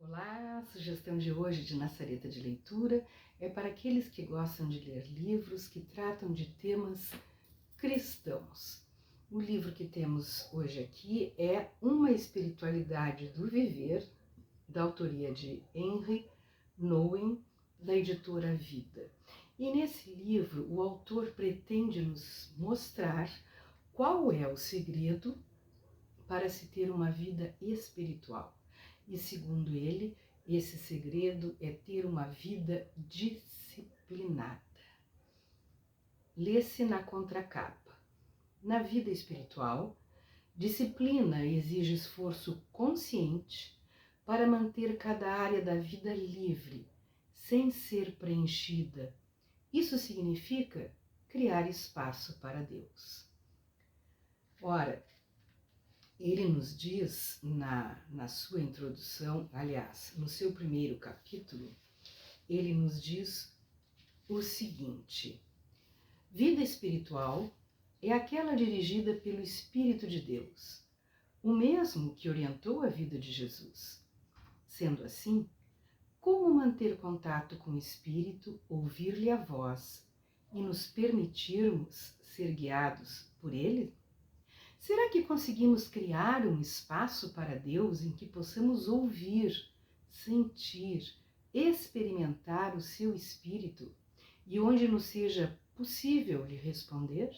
Olá, a sugestão de hoje de Naçareta de Leitura é para aqueles que gostam de ler livros que tratam de temas cristãos. O livro que temos hoje aqui é Uma Espiritualidade do Viver, da autoria de Henry Nouwen, da editora Vida. E nesse livro o autor pretende nos mostrar qual é o segredo para se ter uma vida espiritual. E segundo ele, esse segredo é ter uma vida disciplinada. Lê-se na contracapa. Na vida espiritual, disciplina exige esforço consciente para manter cada área da vida livre, sem ser preenchida. Isso significa criar espaço para Deus. Ora, ele nos diz na sua introdução, aliás, no seu primeiro capítulo, ele nos diz o seguinte: vida espiritual é aquela dirigida pelo Espírito de Deus, o mesmo que orientou a vida de Jesus. Sendo assim, como manter contato com o Espírito, ouvir-lhe a voz e nos permitirmos ser guiados por ele? Será que conseguimos criar um espaço para Deus em que possamos ouvir, sentir, experimentar o seu Espírito e onde nos seja possível lhe responder?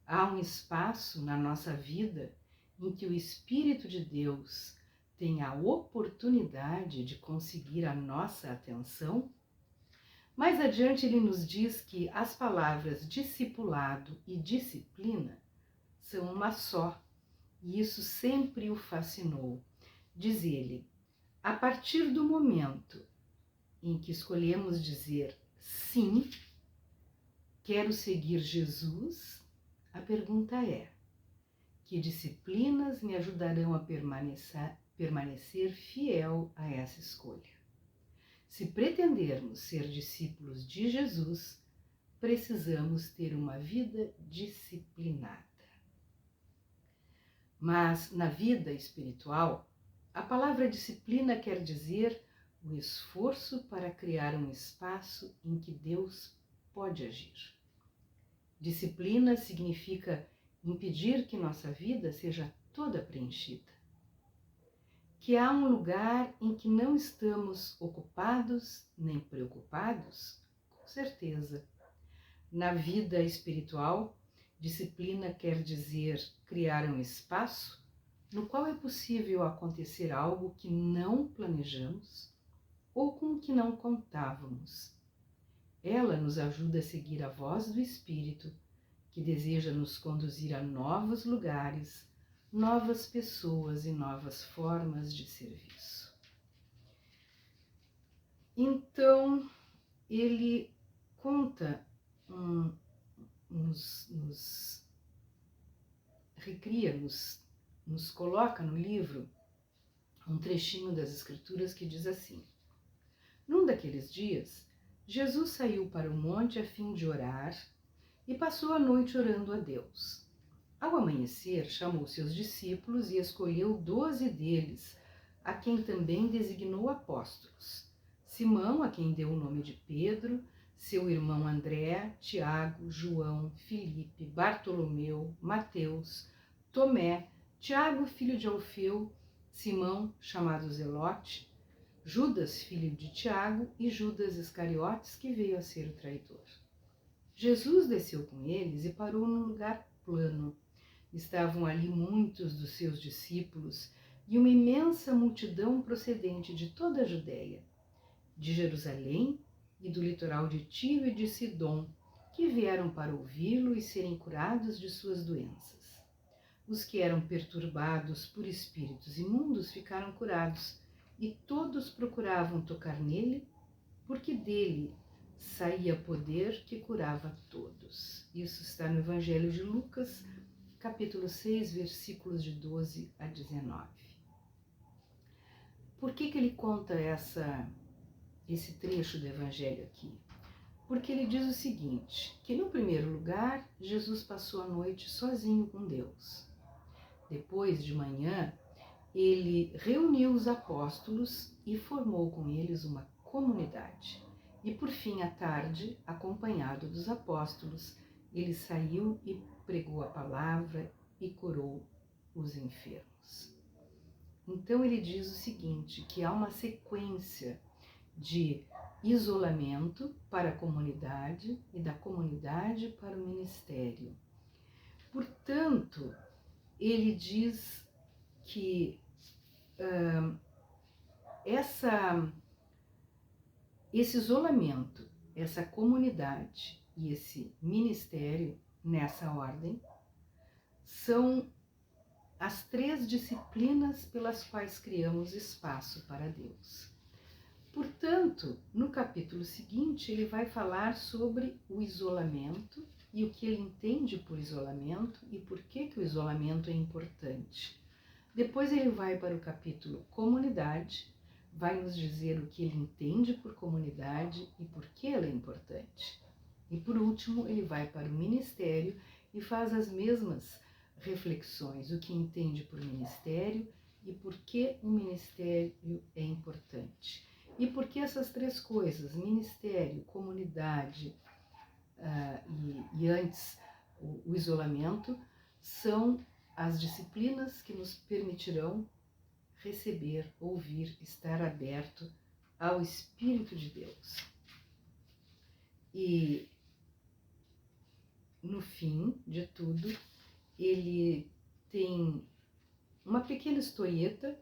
Há um espaço na nossa vida em que o Espírito de Deus tem a oportunidade de conseguir a nossa atenção? Mais adiante ele nos diz que as palavras discipulado e disciplina são uma só, e isso sempre o fascinou. Diz ele, a partir do momento em que escolhemos dizer sim, quero seguir Jesus, a pergunta é, que disciplinas me ajudarão a permanecer fiel a essa escolha? Se pretendermos ser discípulos de Jesus, precisamos ter uma vida disciplinada. Mas na vida espiritual, a palavra disciplina quer dizer o esforço para criar um espaço em que Deus pode agir. Disciplina significa impedir que nossa vida seja toda preenchida. Que há um lugar em que não estamos ocupados nem preocupados, com certeza. Na vida espiritual, disciplina quer dizer criar um espaço no qual é possível acontecer algo que não planejamos ou com o que não contávamos. Ela nos ajuda a seguir a voz do Espírito, que deseja nos conduzir a novos lugares, novas pessoas e novas formas de serviço. Então, ele conta nos coloca no livro um trechinho das Escrituras que diz assim: num daqueles dias, Jesus saiu para o monte a fim de orar e passou a noite orando a Deus. Ao amanhecer, chamou seus discípulos e escolheu 12 deles, a quem também designou apóstolos. Simão, a quem deu o nome de Pedro, seu irmão André, Tiago, João, Filipe, Bartolomeu, Mateus, Tomé, Tiago, filho de Alfeu, Simão, chamado Zelote, Judas, filho de Tiago, e Judas Iscariotes, que veio a ser o traidor. Jesus desceu com eles e parou num lugar plano. Estavam ali muitos dos seus discípulos e uma imensa multidão procedente de toda a Judéia, de Jerusalém e do litoral de Tiro e de Sidom, que vieram para ouvi-lo e serem curados de suas doenças. Os que eram perturbados por espíritos imundos ficaram curados, e todos procuravam tocar nele, porque dele saía poder que curava todos. Isso está no Evangelho de Lucas, capítulo 6, versículos de 12 a 19. Por que ele conta esse trecho do Evangelho aqui? Porque ele diz o seguinte, que no primeiro lugar, Jesus passou a noite sozinho com Deus. Depois de manhã, ele reuniu os apóstolos e formou com eles uma comunidade. E por fim, à tarde, acompanhado dos apóstolos, ele saiu e pregou a palavra e curou os enfermos. Então ele diz o seguinte, que há uma sequência de isolamento para a comunidade e da comunidade para o ministério. Portanto, ele diz que esse isolamento, essa comunidade e esse ministério, nessa ordem, são as 3 disciplinas pelas quais criamos espaço para Deus. Portanto, no capítulo seguinte, ele vai falar sobre o isolamento e o que ele entende por isolamento e por que o isolamento é importante. Depois ele vai para o capítulo comunidade, vai nos dizer o que ele entende por comunidade e por que ela é importante. E por último, ele vai para o ministério e faz as mesmas reflexões, o que entende por ministério e por que o ministério é importante. E por que essas 3 coisas, ministério, comunidade e antes o isolamento, são as disciplinas que nos permitirão receber, ouvir, estar aberto ao Espírito de Deus. E no fim de tudo, ele tem uma pequena historieta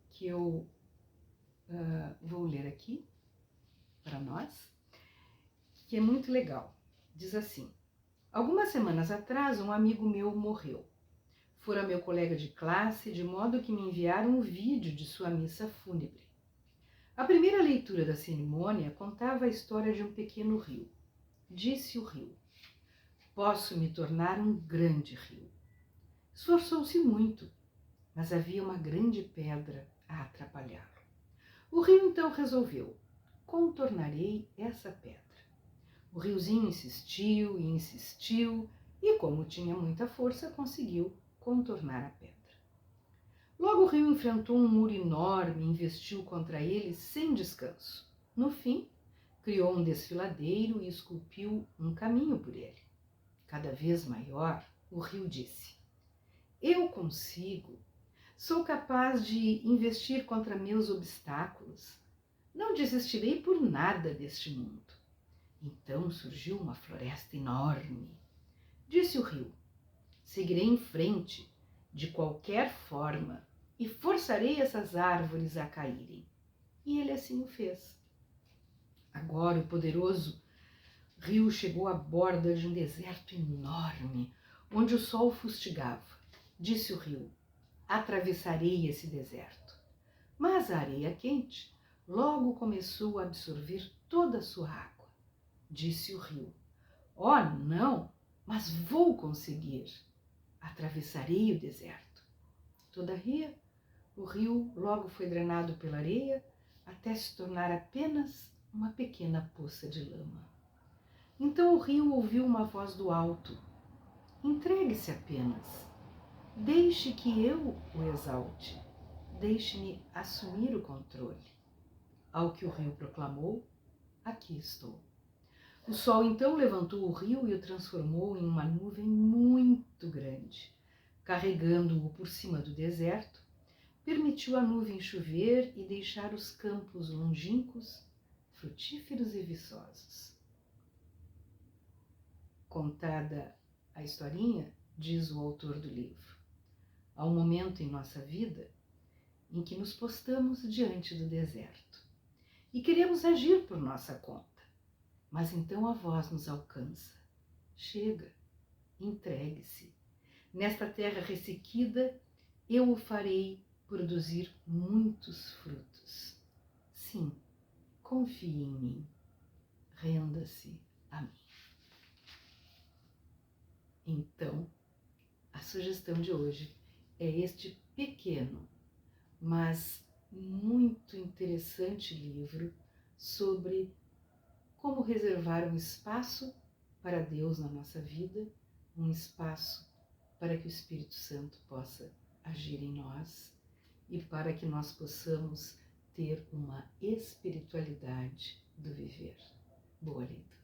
que eu vou ler aqui para nós, que é muito legal. Diz assim: algumas semanas atrás, um amigo meu morreu. Fora meu colega de classe, de modo que me enviaram um vídeo de sua missa fúnebre. A primeira leitura da cerimônia contava a história de um pequeno rio. Disse o rio: posso me tornar um grande rio. Esforçou-se muito, mas havia uma grande pedra a atrapalhá-lo. O rio então resolveu: contornarei essa pedra. O riozinho insistiu e insistiu e, como tinha muita força, conseguiu contornar a pedra. Logo o rio enfrentou um muro enorme e investiu contra ele sem descanso. No fim, criou um desfiladeiro e esculpiu um caminho por ele. Cada vez maior, o rio disse: eu consigo. Sou capaz de investir contra meus obstáculos. Não desistirei por nada deste mundo. Então surgiu uma floresta enorme. Disse o rio: seguirei em frente, de qualquer forma, e forçarei essas árvores a caírem. E ele assim o fez. Agora o poderoso rio chegou à borda de um deserto enorme, onde o sol fustigava. Disse o rio: atravessarei esse deserto. Mas a areia quente logo começou a absorver toda a sua água. Disse o rio: oh, não, mas vou conseguir. Atravessarei o deserto. Todavia, o rio logo foi drenado pela areia até se tornar apenas uma pequena poça de lama. Então o rio ouviu uma voz do alto: entregue-se apenas. Deixe que eu o exalte. Deixe-me assumir o controle. Ao que o rio proclamou: aqui estou. O sol então levantou o rio e o transformou em uma nuvem muito grande. Carregando-o por cima do deserto, permitiu a nuvem chover e deixar os campos longínquos, frutíferos e viçosos. Contada a historinha, diz o autor do livro: há um momento em nossa vida em que nos postamos diante do deserto e queremos agir por nossa conta. Mas então a voz nos alcança: chega, entregue-se. Nesta terra ressequida, eu o farei produzir muitos frutos. Sim, confie em mim. Renda-se a mim. Então, a sugestão de hoje é este pequeno, mas muito interessante livro sobre como reservar um espaço para Deus na nossa vida, um espaço para que o Espírito Santo possa agir em nós e para que nós possamos ter uma espiritualidade do viver. Boa leitura.